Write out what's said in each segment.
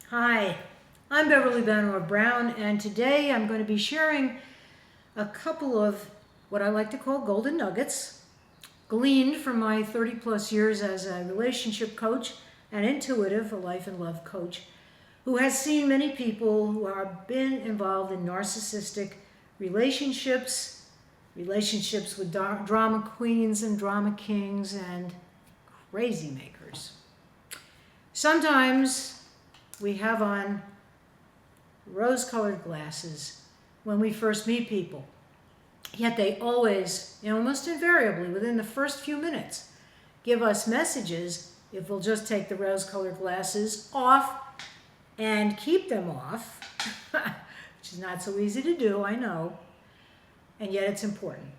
Hi, I'm Beverly Banov Brown, and today I'm going to be sharing a couple of what I like to call golden nuggets, gleaned from my 30 plus years as a relationship coach and intuitive, a life and love coach, who has seen many people who have been involved in narcissistic relationships with drama queens and drama kings and crazy makers. Sometimes we have on rose-colored glasses when we first meet people. Yet they always, almost invariably, within the first few minutes, give us messages if we'll just take the rose-colored glasses off and keep them off, which is not so easy to do, I know, and yet it's important.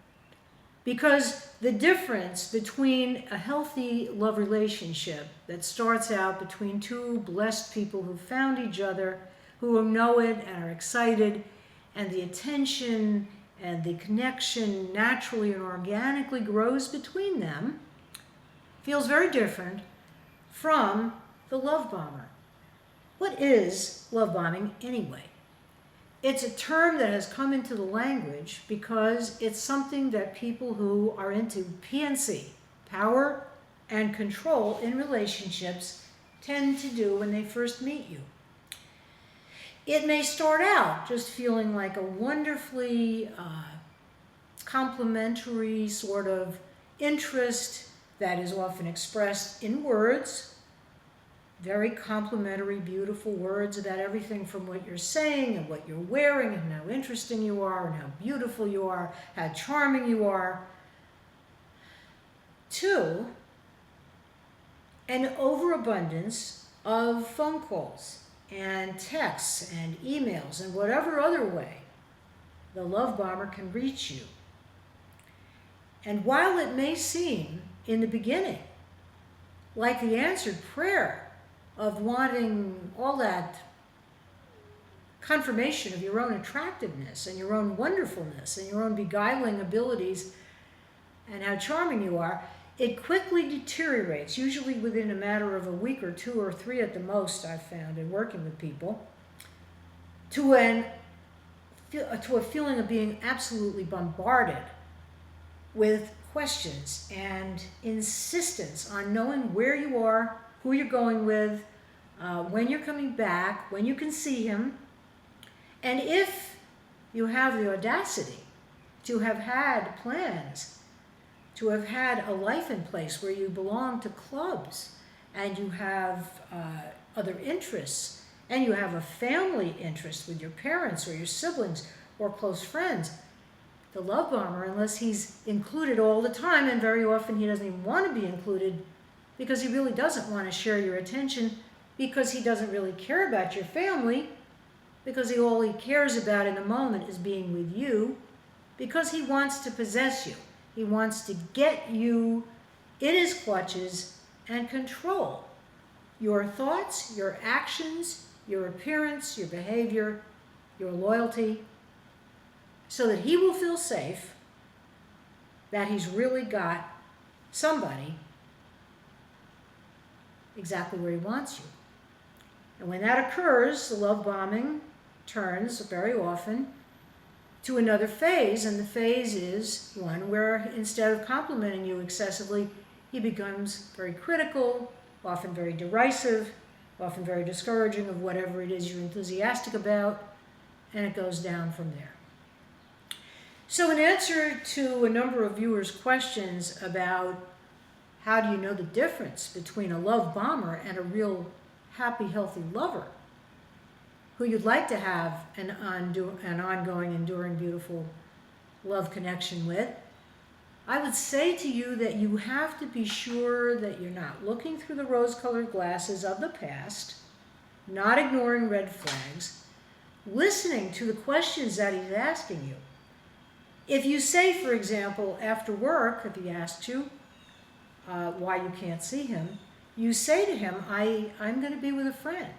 Because the difference between a healthy love relationship that starts out between two blessed people who found each other, who know it and are excited, and the attention and the connection naturally and organically grows between them, feels very different from the love bomber. What is love bombing anyway? It's a term that has come into the language because it's something that people who are into PNC, power and control in relationships, tend to do when they first meet you. It may start out just feeling like a wonderfully complimentary sort of interest that is often expressed in words, very complimentary, beautiful words about everything from what you're saying and what you're wearing and how interesting you are and how beautiful you are, how charming you are, to an overabundance of phone calls and texts and emails and whatever other way the love bomber can reach you. And while it may seem in the beginning like the answered prayer of wanting all that confirmation of your own attractiveness and your own wonderfulness and your own beguiling abilities and how charming you are, it quickly deteriorates, usually within a matter of a week or two or three at the most, I've found in working with people, to a feeling of being absolutely bombarded with questions and insistence on knowing where you are, who you're going with, when you're coming back, when you can see him, and if you have the audacity to have had plans, to have had a life in place where you belong to clubs and you have other interests and you have a family interest with your parents or your siblings or close friends, the love bomber, unless he's included all the time, and very often he doesn't even want to be included because he really doesn't want to share your attention, because he doesn't really care about your family, because all he cares about in the moment is being with you, because he wants to possess you. He wants to get you in his clutches and control your thoughts, your actions, your appearance, your behavior, your loyalty, so that he will feel safe that he's really got somebody exactly where he wants you. And when that occurs, the love bombing turns very often to another phase, and the phase is one where instead of complimenting you excessively, he becomes very critical, often very derisive, often very discouraging of whatever it is you're enthusiastic about, and it goes down from there. So in answer to a number of viewers' questions about how do you know the difference between a love bomber and a real happy, healthy lover who you'd like to have an ongoing, enduring, beautiful love connection with, I would say to you that you have to be sure that you're not looking through the rose-colored glasses of the past, not ignoring red flags, listening to the questions that he's asking you. If you say, for example, after work, if he asks you why you can't see him, you say to him, I'm going to be with a friend.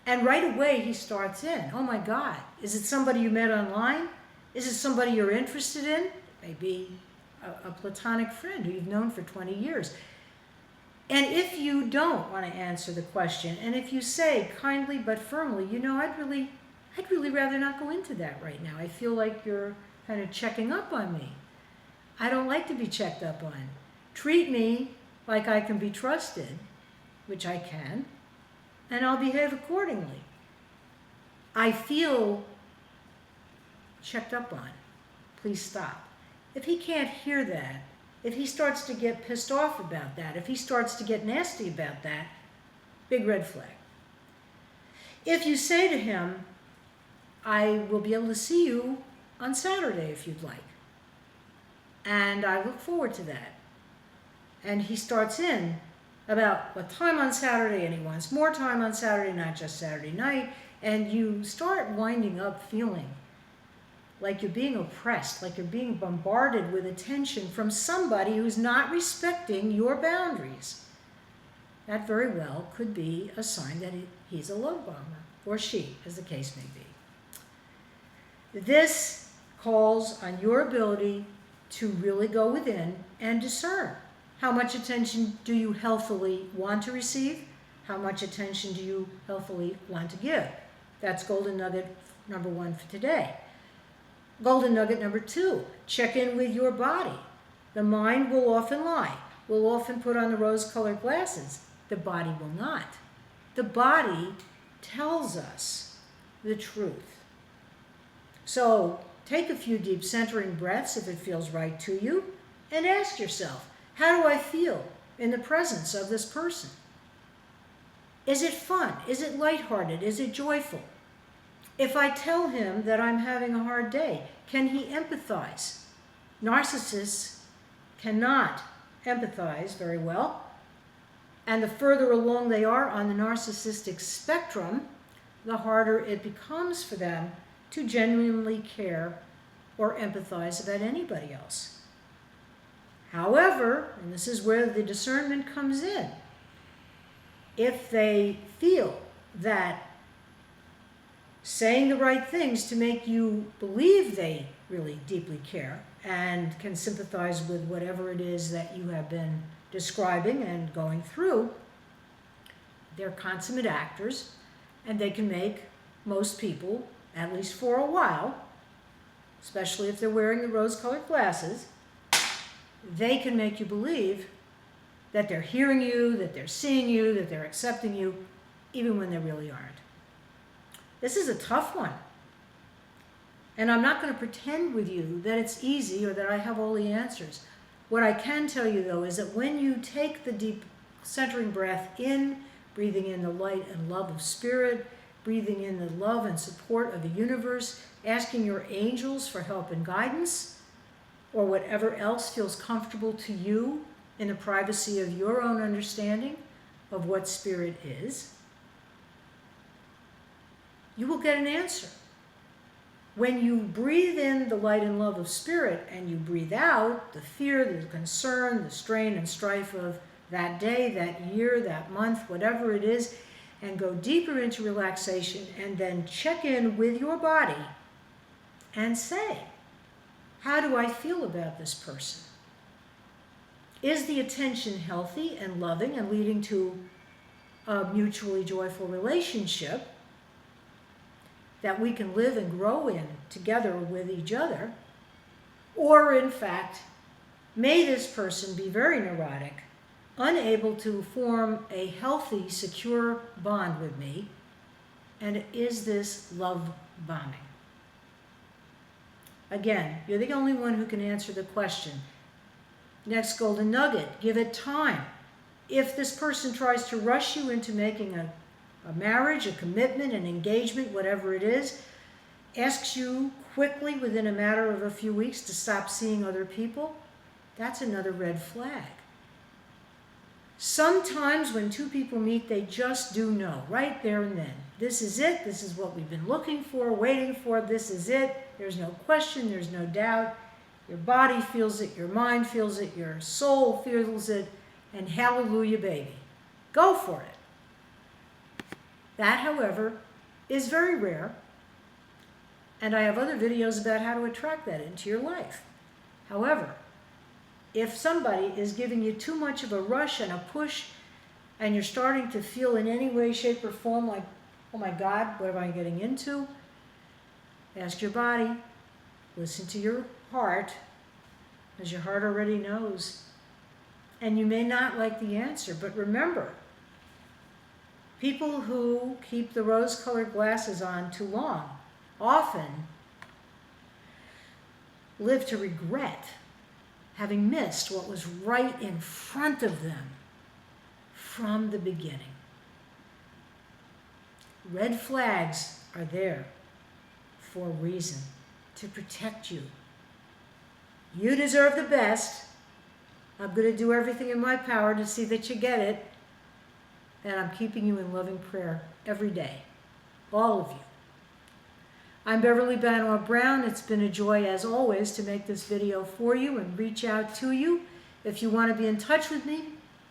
And right away he starts in, oh my God, is it somebody you met online? Is it somebody you're interested in? Maybe a platonic friend who you've known for 20 years. And if you don't want to answer the question, and if you say kindly but firmly, you know, I'd really rather not go into that right now. I feel like you're kind of checking up on me. I don't like to be checked up on. Treat me like I can be trusted, which I can, and I'll behave accordingly. I feel checked up on. Please stop. If he can't hear that, if he starts to get pissed off about that, if he starts to get nasty about that, big red flag. If you say to him, I will be able to see you on Saturday if you'd like, and I look forward to that, and he starts in about what time on Saturday, and he wants more time on Saturday, not just Saturday night, and you start winding up feeling like you're being oppressed, like you're being bombarded with attention from somebody who's not respecting your boundaries. That very well could be a sign that he's a love bomber, or she, as the case may be. This calls on your ability to really go within and discern. How much attention do you healthily want to receive? How much attention do you healthily want to give? That's golden nugget number 1 for today. Golden nugget number 2, check in with your body. The mind will often lie, will often put on the rose-colored glasses. The body will not. The body tells us the truth. So take a few deep centering breaths if it feels right to you, and ask yourself, how do I feel in the presence of this person? Is it fun? Is it lighthearted? Is it joyful? If I tell him that I'm having a hard day, can he empathize? Narcissists cannot empathize very well. And the further along they are on the narcissistic spectrum, the harder it becomes for them to genuinely care or empathize about anybody else. However, and this is where the discernment comes in, if they feel that saying the right things to make you believe they really deeply care and can sympathize with whatever it is that you have been describing and going through, they're consummate actors, and they can make most people, at least for a while, especially if they're wearing the rose-colored glasses, they can make you believe that they're hearing you, that they're seeing you, that they're accepting you, even when they really aren't. This is a tough one. And I'm not going to pretend with you that it's easy or that I have all the answers. What I can tell you, though, is that when you take the deep centering breath in, breathing in the light and love of spirit, breathing in the love and support of the universe, asking your angels for help and guidance, or whatever else feels comfortable to you in the privacy of your own understanding of what spirit is, you will get an answer. When you breathe in the light and love of spirit and you breathe out the fear, the concern, the strain and strife of that day, that year, that month, whatever it is, and go deeper into relaxation, and then check in with your body and say, how do I feel about this person? Is the attention healthy and loving and leading to a mutually joyful relationship that we can live and grow in together with each other? Or, in fact, may this person be very neurotic, unable to form a healthy, secure bond with me, and is this love bombing? Again, you're the only one who can answer the question. Next golden nugget, give it time. If this person tries to rush you into making a marriage, a commitment, an engagement, whatever it is, asks you quickly within a matter of a few weeks to stop seeing other people, that's another red flag. Sometimes when two people meet, they just do know, right there and then. This is it, this is what we've been looking for, waiting for, this is it. There's no question, there's no doubt. Your body feels it, your mind feels it, your soul feels it, and hallelujah, baby. Go for it. That, however, is very rare, and I have other videos about how to attract that into your life. However, if somebody is giving you too much of a rush and a push and you're starting to feel in any way, shape, or form like, oh my God, what am I getting into? Ask your body, listen to your heart, as your heart already knows. And you may not like the answer, but remember, people who keep the rose-colored glasses on too long often live to regret having missed what was right in front of them from the beginning. Red flags are there for a reason, to protect you. You deserve the best. I'm going to do everything in my power to see that you get it. And I'm keeping you in loving prayer every day. All of you. I'm Beverly Banov Brown. It's been a joy, as always, to make this video for you and reach out to you. If you want to be in touch with me,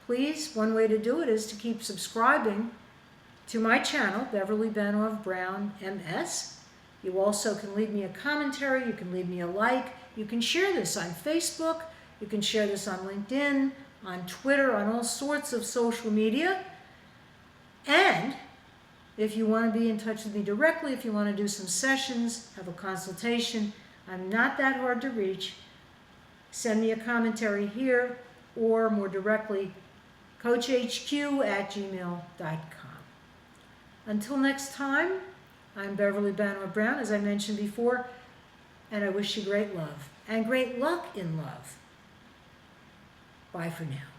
please, one way to do it is to keep subscribing to my channel, Beverly Banov Brown M.S. You also can leave me a commentary. You can leave me a like. You can share this on Facebook. You can share this on LinkedIn, on Twitter, on all sorts of social media. And if you want to be in touch with me directly, if you want to do some sessions, have a consultation, I'm not that hard to reach. Send me a commentary here, or more directly, coachhq@gmail.com. Until next time, I'm Beverly Banov Brown, as I mentioned before, and I wish you great love and great luck in love. Bye for now.